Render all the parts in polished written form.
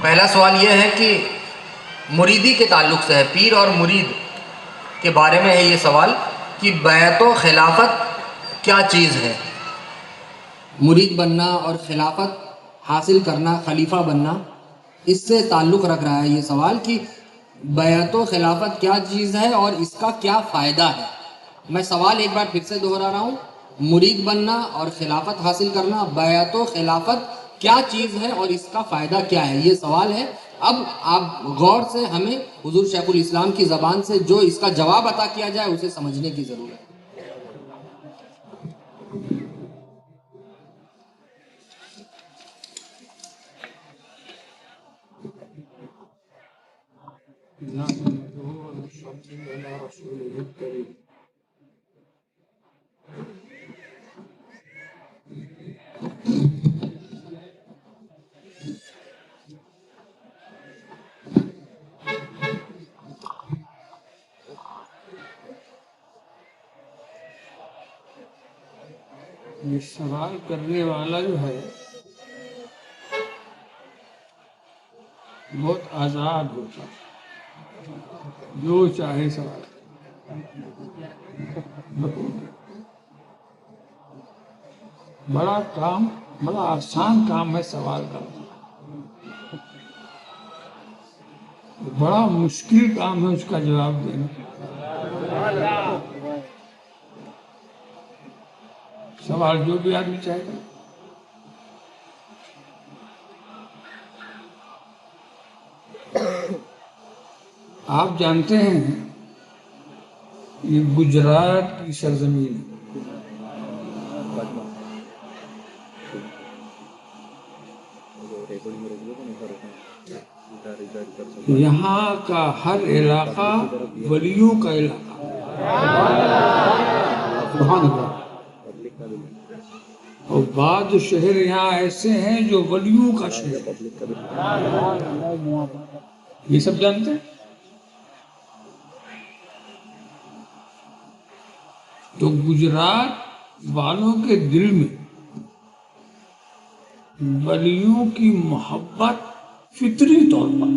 پہلا سوال یہ ہے کہ مریدی کے تعلق سے ہے، پیر اور مرید کے بارے میں ہے یہ سوال کہ بیعت و خلافت کیا چیز ہے؟ مرید بننا اور خلافت حاصل کرنا، خلیفہ بننا، اس سے تعلق رکھ رہا ہے یہ سوال کہ بیعت و خلافت کیا چیز ہے اور اس کا کیا فائدہ ہے۔ میں سوال ایک بار پھر سے دہرا رہا ہوں، مرید بننا اور خلافت حاصل کرنا، بیعت و خلافت کیا چیز ہے اور اس کا فائدہ کیا ہے، یہ سوال ہے۔ اب آپ غور سے ہمیں حضور شیخ الاسلام کی زبان سے جو اس کا جواب عطا کیا جائے اسے سمجھنے کی ضرورت ہے۔ یہ سوال کرنے والا جو ہے بہت آزاد ہوتا ہے، جو چاہے سوال بڑا آسان کام ہے سوال کرنا، بڑا مشکل کام ہے اس کا جواب دینا۔ سوال جو بھی آدمی چاہے گا۔ آپ جانتے ہیں یہ گجرات کی سرزمین ہے، یہاں کا ہر علاقہ ولیوں کا علاقہ، سبحان اللہ، اور بعض شہر یہاں ایسے ہیں جو ولیوں کا شہر ہے، یہ سب جانتے ہیں۔ تو گجرات والوں کے دل میں ولیوں کی محبت فطری طور پر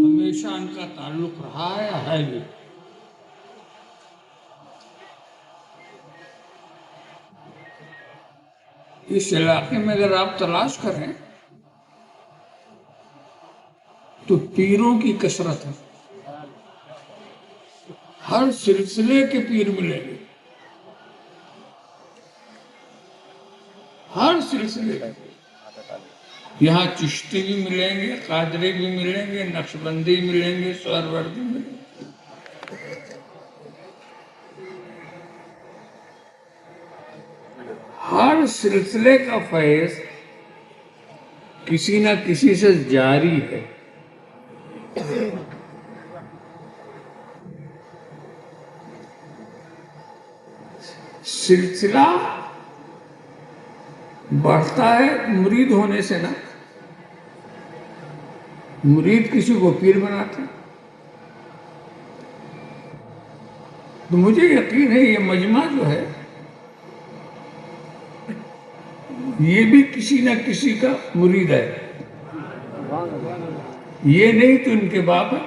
ہمیشہ ان کا تعلق رہا ہے بھی۔ اس علاقے میں اگر آپ تلاش کریں تو پیروں کی کثرت ہے، ہر سلسلے کے پیر ملیں گے، ہر سلسلے کے۔ یہاں چشتی بھی ملیں گے، قادری بھی ملیں گے، نقشبندی ملیں گے، سہروردی ملیں گے۔ ہر سلسلے کا فیض کسی نہ کسی سے جاری ہے۔ سلسلہ بڑھتا ہے مرید ہونے سے نا، مرید کسی کو پیر بناتا ہے۔ تو مجھے یقین ہے یہ مجمع جو ہے یہ بھی کسی نہ کسی کا مرید ہے، یہ نہیں تو ان کے باپ ہے،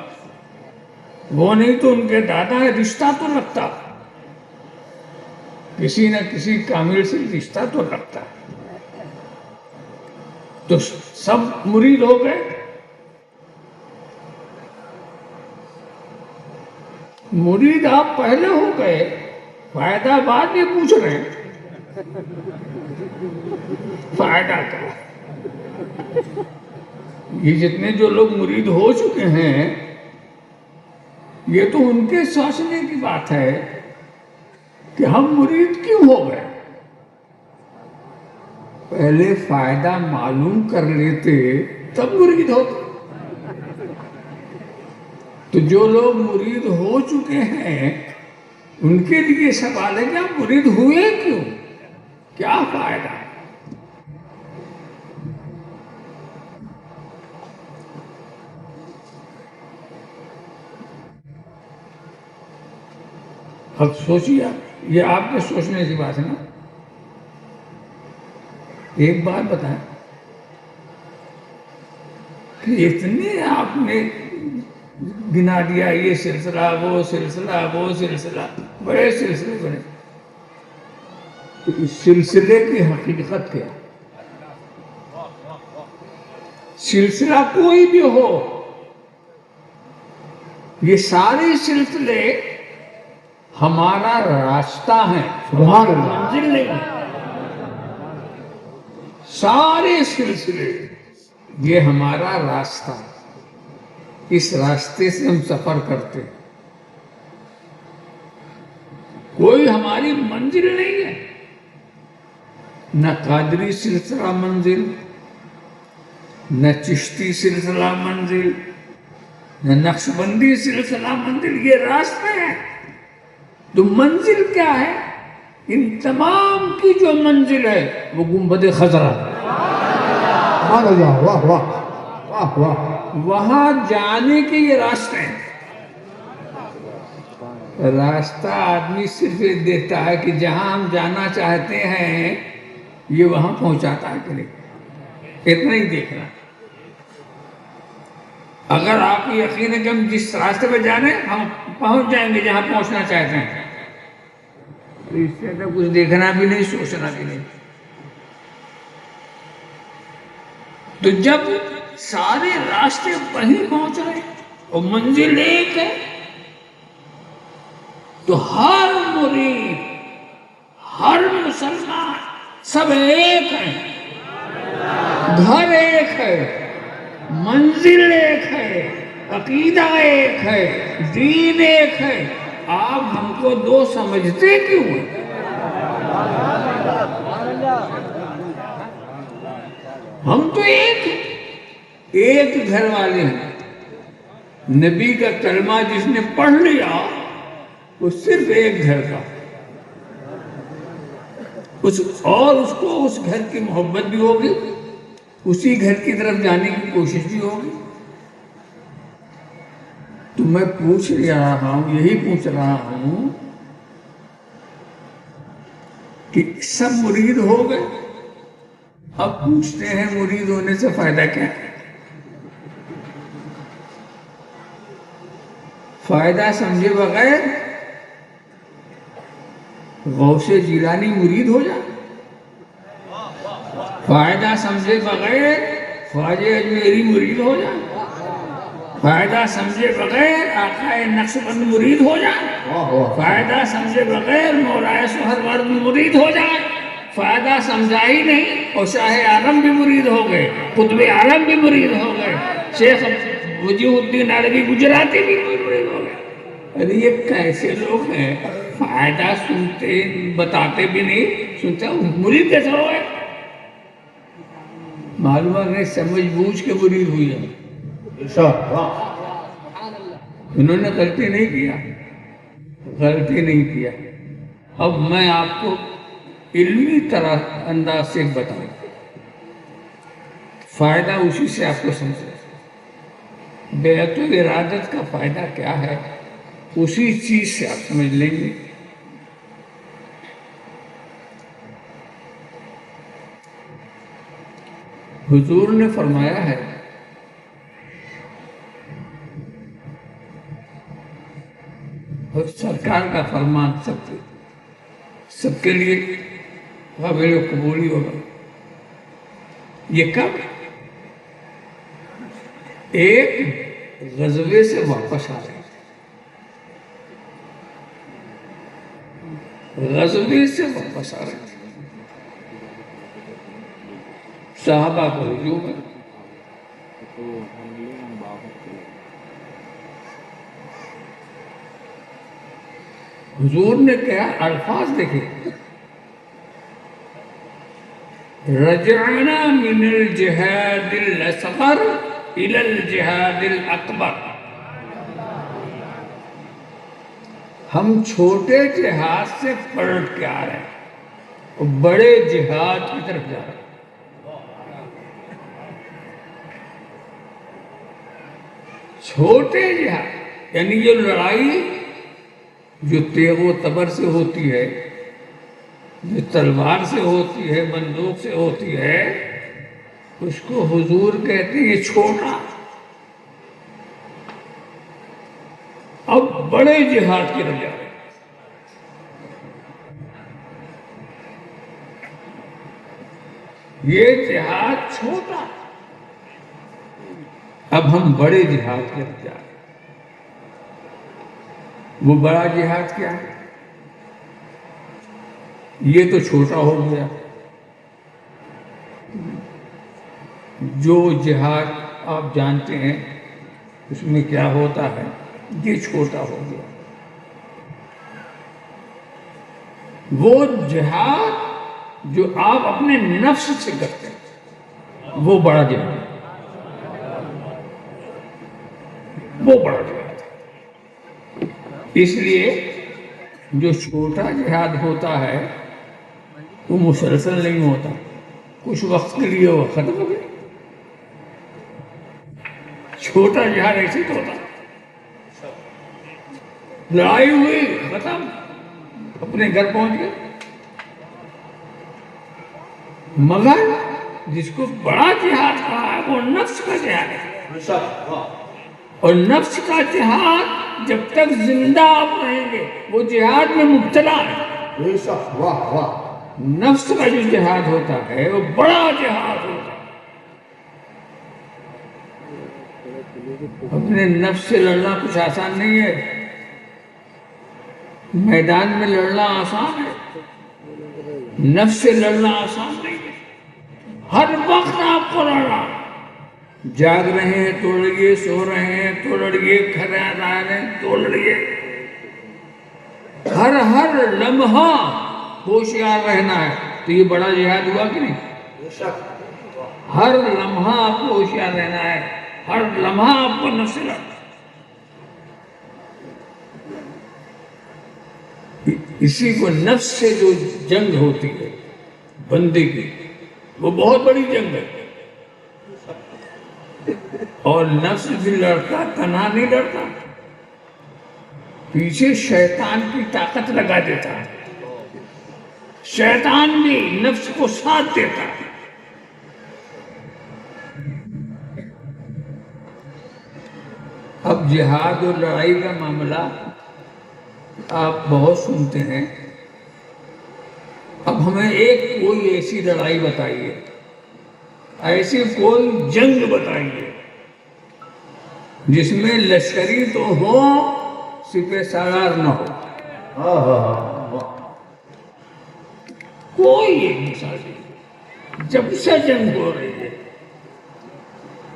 وہ نہیں تو ان کے دادا ہے، رشتہ تو رکھتا، کسی نہ کسی کامل سے رشتہ تو رکھتا ہے۔ تو سب مرید ہو گئے، مرید آپ پہلے ہو گئے، فائدہ بعد میں پوچھ رہے ہیں، فائدہ کیا؟ یہ جتنے جو لوگ مرید ہو چکے ہیں یہ تو ان کے سوچنے کی بات ہے کہ ہم مرید کیوں ہو گئے۔ پہلے فائدہ معلوم کر لیتے تب مرید ہوتے۔ تو جو لوگ مرید ہو چکے ہیں ان کے لیے سوال ہے کہ آپ مرید ہوئے کیوں، کیا فائدہ ہے؟ اب سوچیے، یہ آپ کے سوچنے کی بات ہے نا۔ ایک بات بتائیں کہ اتنے آپ نے گنا دیا، یہ سلسلہ وہ سلسلہ وہ سلسلہ، بڑے سلسلے بنے، تو اس سلسلے کی حقیقت کیا؟ سلسلہ کوئی بھی ہو، یہ سارے سلسلے ہمارا راستہ ہے، سبحان اللہ، منزل نہیں ہے۔ سارے سلسلے یہ ہمارا راستہ، اس راستے سے ہم سفر کرتے ہیں، کوئی ہماری منزل نہیں ہے، نہ قادری سلسلہ منزل، نہ چشتی سلسلہ منزل، نہ نقشبندی سلسلہ منزل، یہ راستے ہیں۔ تو منزل کیا ہے؟ ان تمام کی جو منزل ہے وہ گنبد خضرا، سبحان اللہ، واہ واہ واہ واہ، وہاں جانے کے یہ راستے ہیں۔ راستہ آدمی صرف یہ دیکھتا ہے کہ جہاں ہم جانا چاہتے ہیں یہ وہاں پہنچاتا ہے کہ نہیں، اتنا ہی دیکھنا۔ اگر آپ کو یقین ہے کہ ہم جس راستے پہ جانے ہم پہنچ جائیں گے جہاں پہنچنا چاہتے ہیں، تو اس سے تو کچھ دیکھنا بھی نہیں، سوچنا بھی نہیں۔ تو جب سارے راستے وہیں پہنچ رہے اور منزل ایک ہے، تو ہر مرید، ہر مسلمان سب ایک ہیں، گھر ایک ہے، منزل ایک ہے، عقیدہ ایک ہے، دین ایک ہے۔ آپ ہم کو دو سمجھتے کیوں ہیں؟ ہم تو ایک ہیں، ایک گھر والے ہیں۔ نبی کا کلمہ جس نے پڑھ لیا وہ صرف ایک گھر کا، اور اس کو اس گھر کی محبت بھی ہوگی، اسی گھر کی طرف جانے کی کوشش بھی ہوگی۔ تو میں پوچھ رہا ہوں، یہی پوچھ رہا ہوں کہ سب مرید ہو گئے، اب پوچھتے ہیں مرید ہونے سے فائدہ کیا ہے؟ فائدہ سمجھے بغیر غوث جیلانی مرید ہو جائے، فائدہ سمجھے بغیر خواجہ اجمیری مرید ہو جائے، فائدہ سمجھے بغیر آقا نقشبند مرید ہو جائے، فائدہ سمجھے بغیر مولا سہرورد مرید ہو جائے، فائدہ سمجھا ہی نہیں اور شاہ عالم بھی مرید ہو گئے، قطب عالم بھی مرید ہو گئے، شیخ وجیہ الدین عربی گجراتی بھی مرید ہو گئے۔ ارے یہ کیسے لوگ ہیں؟ فائدہ سنتے، بتاتے بھی نہیں، سنتے مرید کیسے ہو گئے؟ معلوم ہے سمجھ بوجھ کے مرید ہوئی ہے، انہوں نے غلطی نہیں کیا، غلطی نہیں کیا۔ اب میں آپ کو علمی طرح انداز سے بتاؤں، فائدہ اسی سے آپ کو سمجھے، بیعت و ارادت کا فائدہ کیا ہے اسی چیز سے آپ سمجھ لیں گے۔ حضور نے فرمایا ہے اور سرکار کا فرمان سب کے لیے قابل قبولی ہوگا۔ یہ کب؟ ایک غزوے سے واپس آ رہے تھے، غزوے سے واپس آ رہے تھے، صحابہ کو ہجوم ہے، حضور نے کیا الفاظ دیکھے، رجعنا من الجہاد الاصغر الى الجہاد الاکبر، ہم چھوٹے جہاد سے پلٹ کے آ رہے ہیں اور بڑے جہاد کی طرف جا رہے ہیں۔ چھوٹے جہاد یعنی جو لڑائی جو تیغ و تبر سے ہوتی ہے جو تلوار سے ہوتی ہے، بندوق سے ہوتی ہے، اس کو حضور کہتے ہیں یہ چھوٹا. اب بڑے جہاد کی طرف جا رہے ہیں. یہ جہاد چھوٹا، اب ہم بڑے جہاد کی طرف جا رہے ہیں. وہ بڑا جہاد کیا ہے؟ یہ تو چھوٹا ہو گیا. جو جہاد آپ جانتے ہیں اس میں کیا ہوتا ہے، یہ چھوٹا ہو گیا. وہ جہاد جو آپ اپنے نفس سے کرتے ہیں وہ بڑا جہاد ہے. وہ بڑا جہاد ہے. اس لیے جو چھوٹا جہاد ہوتا ہے وہ مسلسل نہیں ہوتا، کچھ وقت کے لیے وہ ختم ہو گیا. چھوٹا جہاد ایسے تو ہوتا، لڑائی ہوئی ختم، اپنے گھر پہنچ گئے. مگر جس کو بڑا جہاد کہا ہے وہ نفس کا جہاد ہے. اور نفس کا جہاد جب تک زندہ آپ رہیں گے وہ جہاد میں مبتلا ہے. واہ واہ. نفس کا جو جہاد ہوتا ہے وہ بڑا جہاد ہوتا ہے. اپنے نفس سے لڑنا کچھ آسان نہیں ہے. میدان میں لڑنا آسان ہے، نفس سے لڑنا آسان نہیں ہے. ہر وقت آپ کو لڑنا، جاگ رہے ہیں تو لڑیے، سو رہے ہیں تو لڑیے، کھا رہے ہیں تو لڑیے. ہر لمحہ ہوشیار رہنا ہے. تو یہ بڑا جہاد ہوا کہ نہیں؟ ہر لمحہ آپ کو ہوشیار رہنا ہے، ہر لمحہ آپ کو نفس سے لڑنا. اسی کو نفس سے جو جنگ ہوتی ہے بندے کی، وہ بہت بڑی جنگ ہے. اور نفس بھی لڑتا تنہا نہیں لڑتا، پیچھے شیطان کی طاقت لگا دیتا ہے. شیطان بھی نفس کو ساتھ دیتا ہے. اب جہاد اور لڑائی کا معاملہ آپ بہت سنتے ہیں. اب ہمیں ایک کوئی ایسی لڑائی بتائیے، ایسی کوئی جنگ بتائیے جس میں لشکری تو ہو، سپہ سالار نہ ہو. کوئی ایک مثال نہیں. جب سے جنگ ہو رہی ہے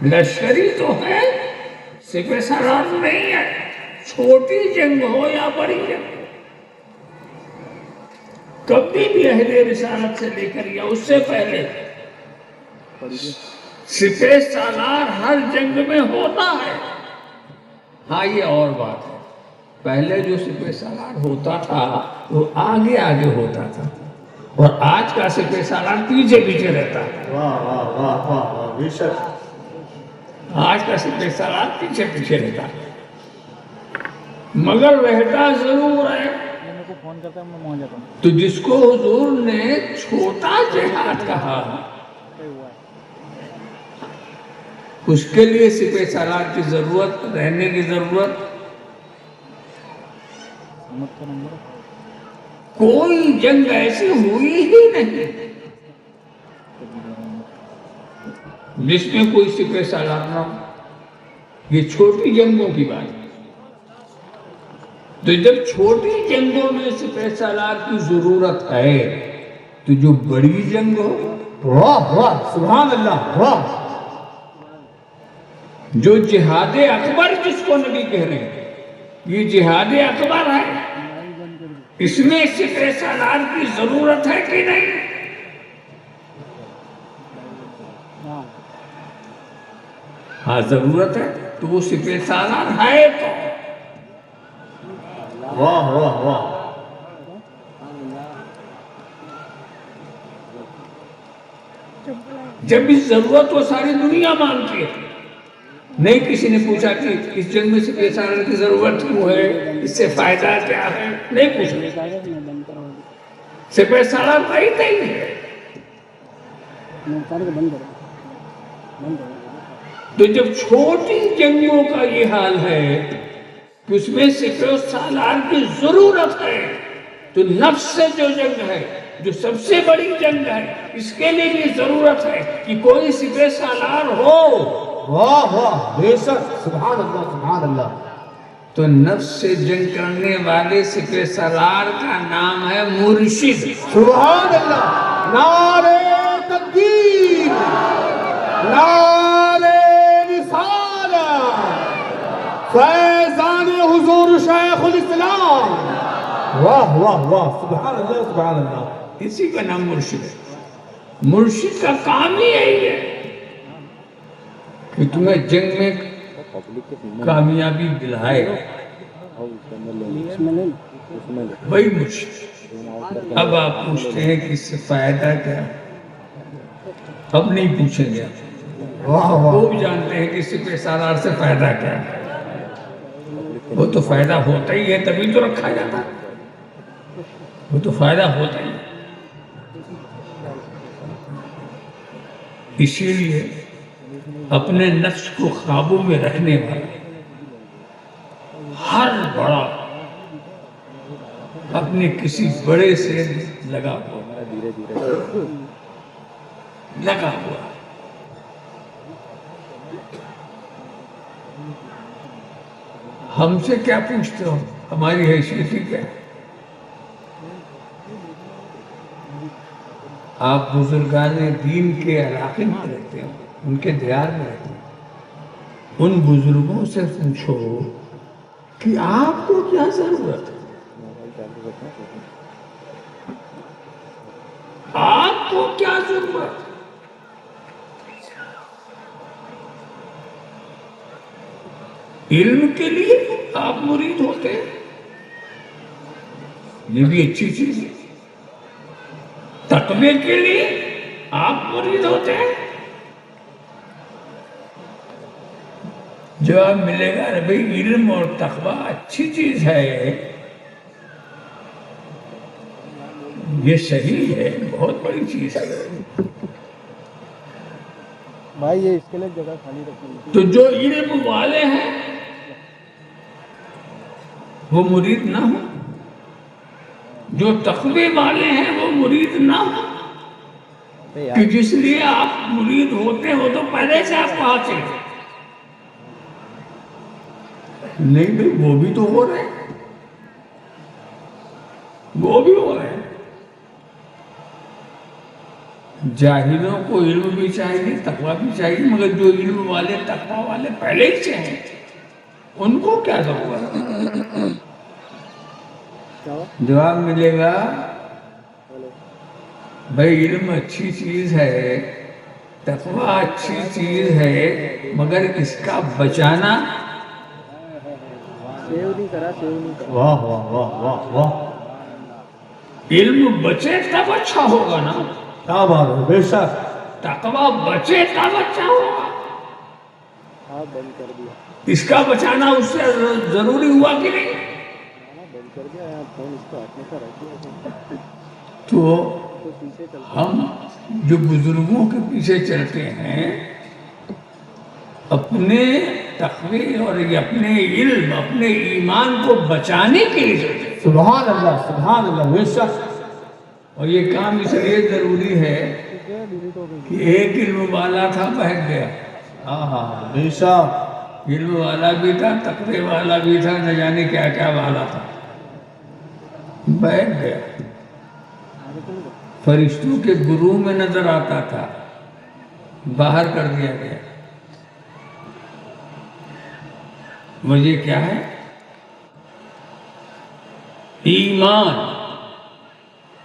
لشکری تو ہے، سپہ سالار نہیں ہے. چھوٹی جنگ ہو یا بڑی جنگ، کبھی بھی عہد رسالت سے لے کر یا اس سے پہلے سپہ سالار ہر جنگ میں ہوتا ہے. ہاں یہ اور بات ہے، پہلے جو سپہ سالار ہوتا تھا وہ آگے آگے ہوتا تھا، اور آج کا سپہ سالار پیچھے پیچھے رہتا ہے. واہ واہ واہ واہ. بے شک. آج کا سپہ سالار پیچھے پیچھے رہتا ہے، مگر رہتا ضرور ہے. تو جس کو حضور نے چھوٹا جہاد کہا اس کے لیے سپہ سالار کی ضرورت، رہنے کی ضرورت. کوئی جنگ ایسی ہوئی ہی نہیں جس میں کوئی سپہ سالار نہ ہو. یہ چھوٹی جنگوں کی بات ہے. تو جب چھوٹی جنگوں میں سپہ سالار کی ضرورت ہے تو جو بڑی جنگ ہو، واہ واہ. سبحان اللہ. واہ. جو جہاد اکبر جس کو نبی کہہ رہے ہیں، یہ جہاد اکبر ہے، اس میں سپہ سالار کی ضرورت ہے کہ نہیں؟ ہاں ضرورت ہے. تو وہ سپہ سالار ہے تو واہ واہ واہ. جب اس ضرورت کو ساری دنیا مانتی ہے. نہیں کسی نے پوچھا کہ اس جنگ میں سپہ سالار کی ضرورت کیوں ہے، اس سے فائدہ کیا ہے، نہیں پوچھا. سپہ سالار بھائی نہیں ہے. تو جب چھوٹی جنگوں کا یہ حال ہے کہ اس میں سپہ سالار کی ضرورت ہے، تو نفس سے جو جنگ ہے، جو سب سے بڑی جنگ ہے، اس کے لیے بھی ضرورت ہے کہ کوئی سپہ سالار ہو. واہ واہ بے شک سبحان اللہ سبحان اللہ. تو نفس سے جنگ کرنے والے سپہ سالار کا نام ہے مرشد. سبحان اللہ. نعرہ تکبیر، نعرہ رسالت، فیضان حضور شیخ الاسلام. واہ واہ واہ سبحان اللہ سبحان اللہ. اسی کا نام مرشد ہے. مرشد کا کام ہی یہی ہے کہ تمہیں جنگ میں کامیابی دلائے. وہی مرشد. اب آپ پوچھتے ہیں کہ اس سے فائدہ کیا؟ اب نہیں پوچھیں گے. واہ وہ واہ بھی جانتے ہیں کہ سپہ سالار سے فائدہ کیا ہے. وہ تو فائدہ ہوتا ہی ہے، تبھی تو رکھا جاتا ہے. وہ تو فائدہ ہوتا ہی ہے. اسی لیے اپنے نفس کو قابو میں رکھنے والا ہر بڑا اپنے کسی بڑے سے لگا ہوا. ہم سے کیا پوچھتے ہو؟ ہماری حیثیت ہی کیا ہے؟ آپ بزرگان دین کے علاقے میں رہتے ہیں، ان کے دیار میں رہتے ہیں. ان بزرگوں سے پوچھو کہ آپ کو کیا ضرورت ہے؟ آپ کو کیا ضرورت ہے؟ علم کے لیے آپ مرید ہوتے ہیں، یہ بھی اچھی چیز ہے. تقوی کے لیے آپ مرید ہوتے ہیں. جواب ملے گا ارے بھائی علم اور تقوی اچھی چیز ہے، یہ صحیح ہے، بہت بڑی چیز ہے. بھائی یہ اس کے لیے جگہ خالی رکھنی. تو جو علم والے ہیں وہ مرید نہ ہو، جو تقوی والے ہیں وہ مرید نہ ہو. کہ جس لیے آپ مرید ہوتے ہو تو پہلے سے آپ کہاں سے؟ نہیں بھائی وہ بھی تو ہو رہے ہیں، وہ بھی ہو رہے ہیں. جاہلوں کو علم بھی چاہیے، تقوی بھی چاہیے، مگر جو علم والے تقوی والے پہلے ہی سے ہیں ان کو کیا ضرورت ہے؟ جواب ملے گا بھائی علم اچھی چیز ہے، تقوی اچھی چیز ہے، مگر اس کا بچانا. سیو نہیں کرا. واہ واہ واہ واہ واہ. علم بچے تب اچھا ہوگا نا، کیا بات ہے بے شک. تقوی بچے تب اچھا ہوگا. ہاں بند کر دیا. اس کا بچانا اس سے ضروری ہوا کہ نہیں؟ بند کر دیا. فون اس کو ہاتھ میں کا رکھ دیا تو تو پیچھے چل. ہم جو بزرگوں کے پیچھے چلتے ہیں اپنے تقوی اور اپنے علم، اپنے ایمان کو بچانے کے لیے چلتے ہیں. سبحان اللہ بے شک. اور یہ کام اس لیے ضروری ہے کہ ایک علم والا تھا بہک گیا. ہاں ہاں بے شک. علم والا بھی تھا، تقوی والا بھی تھا، نہ جانے کیا کیا والا تھا، بہک گیا. فرشتوں کے گروہ میں نظر آتا تھا، باہر کر دیا گیا. وجہ کیا ہے؟ ایمان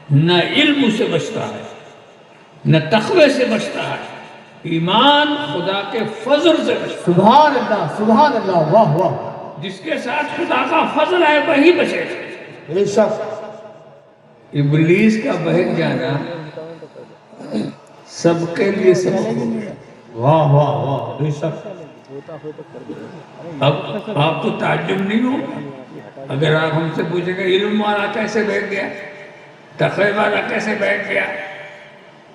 نہ علم سے بچتا ہے، نہ تقوی سے بچتا ہے. ایمان خدا کے فضل سے بچتا سبحان اللہ واہ واہ. جس کے ساتھ خدا کا فضل ہے وہی بچے. بے شک. ابلیس کا بہک جانا سب کے لیے سبب ہو گیا. واہ واہ واہ بے شک. اب آپ کو تعجب نہیں ہوگا اگر آپ ہم سے پوچھیں گے علم والا کیسے بہک گیا؟ تقوی والا کیسے بیٹھ گیا،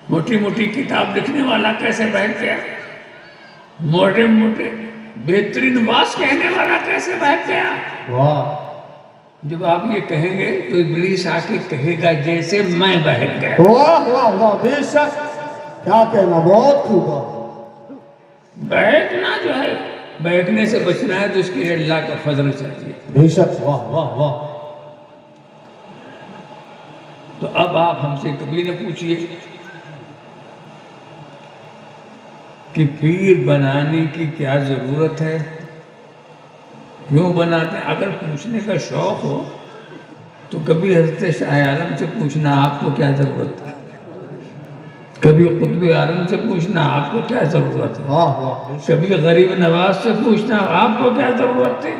موٹی موٹی کتاب لکھنے والا کیسے بیٹھ گیا، موٹے موٹے بہترین واز کہنے والا کیسے بیٹھ گیا. واہ جب آپ یہ کہیں گے تو ابلیس آ کے کہے گا جیسے میں بیٹھ گیا. واہ واہ واہ بے شک کیا کہنا، بہت خوب. بیٹھنا جو ہے، بیٹھنے سے بچنا ہے تو اس کے لیے اللہ کا فضل چاہیے. بے شک واہ واہ واہ. تو اب آپ ہم سے کبھی نہ پوچھئے کہ پیر بنانے کی کیا ضرورت ہے، کیوں بناتے ہیں. اگر پوچھنے کا شوق ہو تو کبھی حضرت شاہ عالم سے پوچھنا آپ کو کیا ضرورت ہے، کبھی قطب عالم سے پوچھنا آپ کو کیا ضرورت ہے، واہ واہ. کبھی غریب نواز سے پوچھنا آپ کو کیا ضرورت ہے،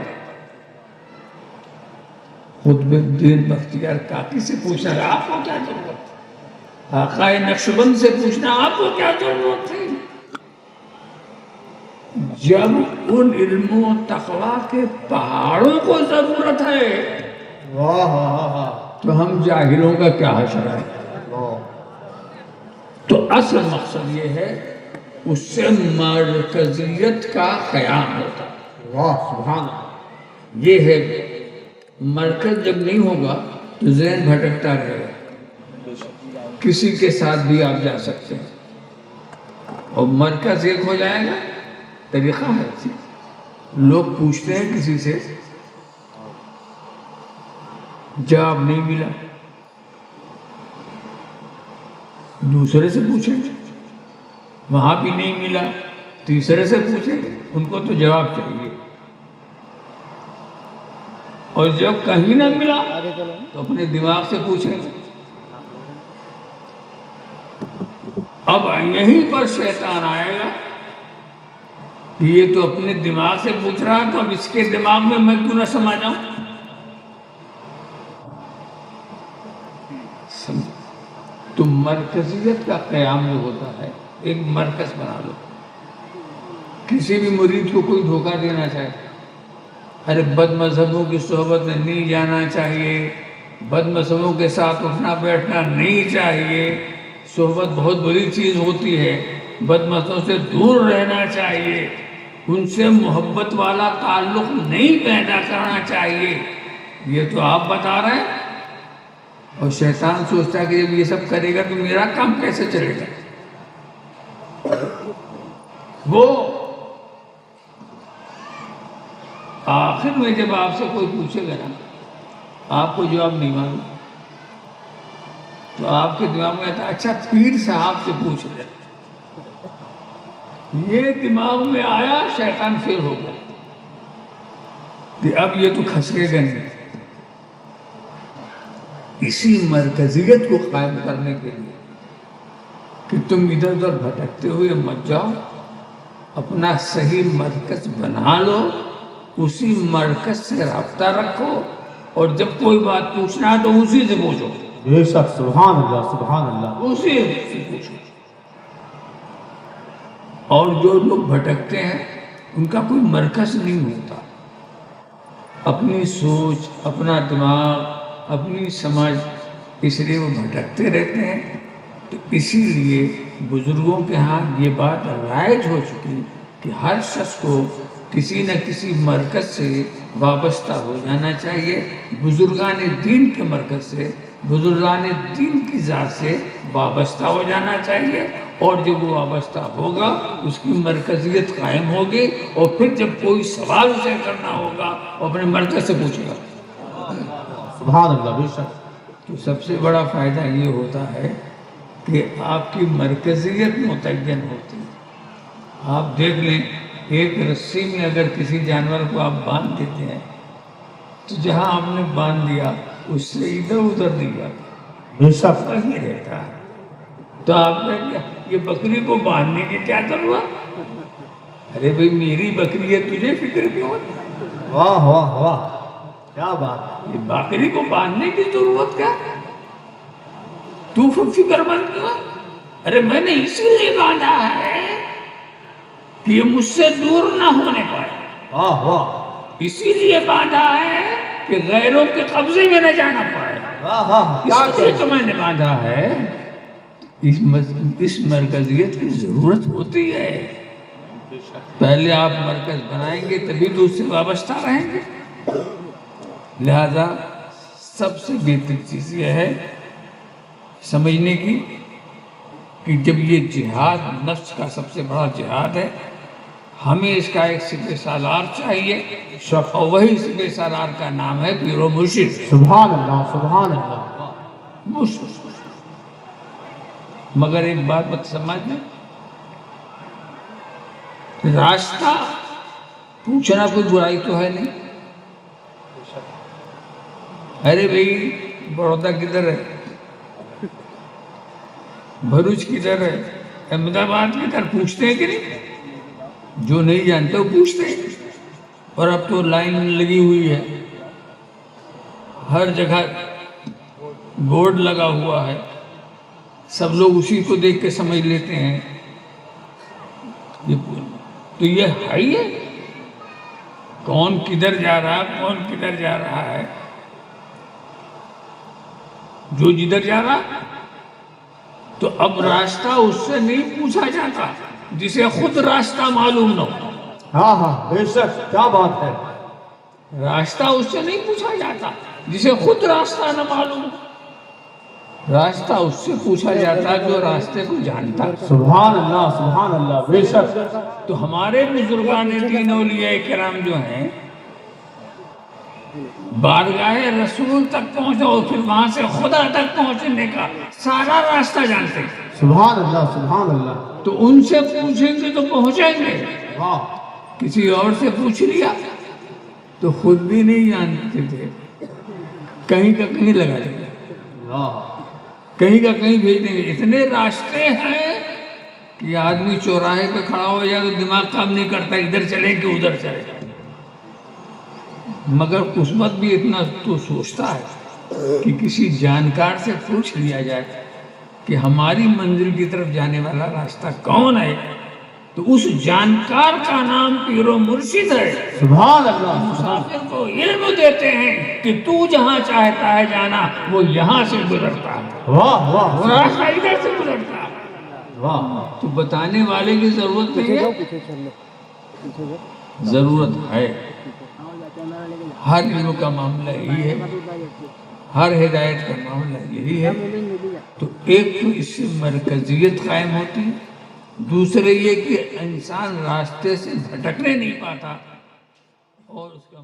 قطب الدین بختیار کاکی سے پوچھنا آپ کو کیا ضرورت ہے، آقا نقشبند سے پوچھنا آپ کو کیا ضرورت ہے. جب ان علم و تقوی کے پہاڑوں کو ضرورت ہے واہ واہ واہ تو ہم جاہلوں کا کیا حشر ہے. واہ. تو اصل مقصد یہ ہے اس سے مرکزیت کا قیام ہوتا ہے. واہ سبحان اللہ. یہ ہے مرکز جب نہیں ہوگا تو ذہن بھٹکتا رہے گا، کسی کے ساتھ بھی آپ جا سکتے ہیں. اور مرکز ایک ہو جائے گا، طریقہ ہے. لوگ پوچھتے ہیں کسی سے، جواب نہیں ملا، دوسرے سے پوچھیں گے، وہاں بھی نہیں ملا، تیسرے سے پوچھیں گے، ان کو تو جواب چاہیے. اور جب کہیں نہ ملا تو اپنے دماغ سے پوچھیں گے. اب یہیں پر شیطان آئے گا کہ یہ تو اپنے دماغ سے پوچھ رہا ہے، تو اب اس کے دماغ میں کیوں نہ سما جاؤں. تو مرکزیت کا قیام جو ہوتا ہے، ایک مرکز بنا لو. کسی بھی مرید کو کوئی دھوکہ دینا چاہے، ارے بد مذہبوں کی صحبت میں نہیں جانا چاہیے، بد مذہبوں کے ساتھ اٹھنا بیٹھنا نہیں چاہیے، صحبت بہت بڑی چیز ہوتی ہے، بد مذہبوں سے دور رہنا چاہیے، ان سے محبت والا تعلق نہیں پیدا کرنا چاہیے، یہ تو آپ بتا رہے ہیں. اور شیطان سوچتا ہے کہ جب یہ سب کرے گا تو میرا کام کیسے چلے گا. وہ آخر میں جب آپ سے کوئی پوچھے گا نا، آپ کو جواب نہیں معلوم، تو آپ کے دماغ میں آتا اچھا پیر صاحب سے پوچھ لے. یہ دماغ میں آیا، شیطان پھر ہو گیا کہ اب یہ تو کھسکے گا نہیں. اسی مرکزیت کو قائم کرنے کے لیے کہ تم ادھر ادھر بھٹکتے ہوئے مت جاؤ، اپنا صحیح مرکز بنا لو، اسی مرکز سے رابطہ رکھو، اور جب کوئی بات پوچھنا ہے تو اسی سے پوچھو. بے شک سبحان اللہ سبحان اللہ. اسی سے پوچھو. اور جو لوگ بھٹکتے ہیں ان کا کوئی مرکز نہیں ہوتا، اپنی سوچ، اپنا دماغ، اپنی سمجھ، اس لیے وہ بھٹکتے رہتے ہیں. تو اسی لیے بزرگوں کے ہاں یہ بات رائج ہو چکی کہ ہر شخص کو کسی نہ کسی مرکز سے وابستہ ہو جانا چاہیے، بزرگان دین کے مرکز سے، بزرگان دین کی ذات سے وابستہ ہو جانا چاہیے. اور جب وہ وابستہ ہوگا اس کی مرکزیت قائم ہوگی، اور پھر جب کوئی سوال اسے کرنا ہوگا وہ اپنے مرکز سے پوچھے گا. سبحان اللہ. بے شک. تو سب سے بڑا فائدہ یہ ہوتا ہے کہ آپ کی مرکزیت متعین ہوتی ہے. آپ دیکھ لیں، ایک رسی میں اگر کسی جانور کو آپ باندھ دیتے ہیں تو جہاں آپ نے باندھ دیا اس سے ادھر ادھر نہیں جاتا، بے شک. وہیں رہتا ہے. تو آپ نے کیا یہ بکری کو باندھنے کی کیا ضرورت؟ ارے بھئی میری بکری ہے، تجھے فکر کیوں ہوتی؟ واہ واہ واہ کیا بات. یہ بکری کو باندھنے کی ضرورت کیا؟ تو فکر مند کیوں؟ ارے میں نے اسی لیے باندھا ہے کہ یہ مجھ سے دور نہ ہونے پائے، واہ واہ. اسی لیے باندھا ہے کہ غیروں کے قبضے میں نہ جانا پائے. واہ واہ کیا اس لیے تو میں نے باندھا ہے، اس مرکزیت کی ضرورت ہوتی ہے۔ پہلے آپ مرکز بنائیں گے تبھی تو اس سے وابستہ رہیں گے۔ لہذا سب سے بہتر چیز یہ ہے سمجھنے کی کہ جب یہ جہاد نفس کا سب سے بڑا جہاد ہے، ہمیں اس کا ایک سپہ سالار چاہیے، اور وہی سپہ سالار کا نام ہے پیر و مرشد۔ سبحان اللہ سبحان اللہ۔ مگر ایک بات مت سمجھنا، راستہ پوچھنا کوئی برائی تو ہے نہیں۔ ارے بھائی بڑودہ کدھر ہے، بھروچ کدھر ہے، احمد آباد کدھر، پوچھتے ہیں کہ نہیں؟ جو نہیں جانتے وہ پوچھتے ہیں۔ اور اب تو لائن لگی ہوئی ہے، ہر جگہ بورڈ لگا ہوا ہے، سب لوگ اسی کو دیکھ کے سمجھ لیتے ہیں۔ تو یہ ہے ہی ہے، کون کدھر جا رہا ہے، کون کدھر جا رہا ہے، جو جدھر جا رہا تو اب راستہ اس سے نہیں پوچھا جاتا جسے خود راستہ معلوم نہ ہو۔ ہاں ہاں بے شک، کیا بات ہے۔ راستہ اس سے نہیں پوچھا جاتا جسے خود راستہ نہ معلوم ہو۔ راستہ اس سے پوچھا جاتا جو راستے کو جانتا۔ سبحان اللہ بے شک۔ تو ہمارے بزرگان دین اولیاء کرام جو ہیں، بارگاہ رسول تک پہنچو اور پھر وہاں سے خدا تک پہنچنے کا سارا راستہ جانتے ہیں۔ سبحان اللہ۔ تو ان سے پوچھیں گے تو پہنچیں گے، واہ کسی اور سے پوچھ لیا تو خود بھی نہیں جانتے تھے، کہیں کا کہیں لگا دیں گے، واہ کہیں کا کہیں بھیج دیں گے۔ اتنے راستے ہیں کہ آدمی چوراہے پہ کھڑا ہو جائے تو دماغ کام نہیں کرتا ادھر چلے کہ ادھر چلے، مگر قسمت بھی اتنا تو سوچتا ہے کہ کسی جانکار سے پوچھ لیا جائے کہ ہماری منزل کی طرف جانے والا راستہ کون ہے، تو اس جانکار کا نام پیر و مرشد ہے۔ سبحان اللہ۔ مسافر کو علم دیتے ہیں کہ تو جہاں چاہتا ہے جانا وہ یہاں سے گزرتا ہے، واہ واہ وہ راستہ ادھر سے گزرتا ہے۔ واہ تو بتانے والے کی ضرورت نہیں ہے، پیچھے چل لو، پیچھے جاؤ۔ ضرورت ہے۔ ہر علم کا معاملہ یہی ہے، ہر ہدایت کا معاملہ یہی ہے۔ تو ایک تو اس سے مرکزیت قائم ہوتی ہے، دوسرے یہ کہ انسان راستے سے بھٹکنے نہیں پاتا، اور اس کا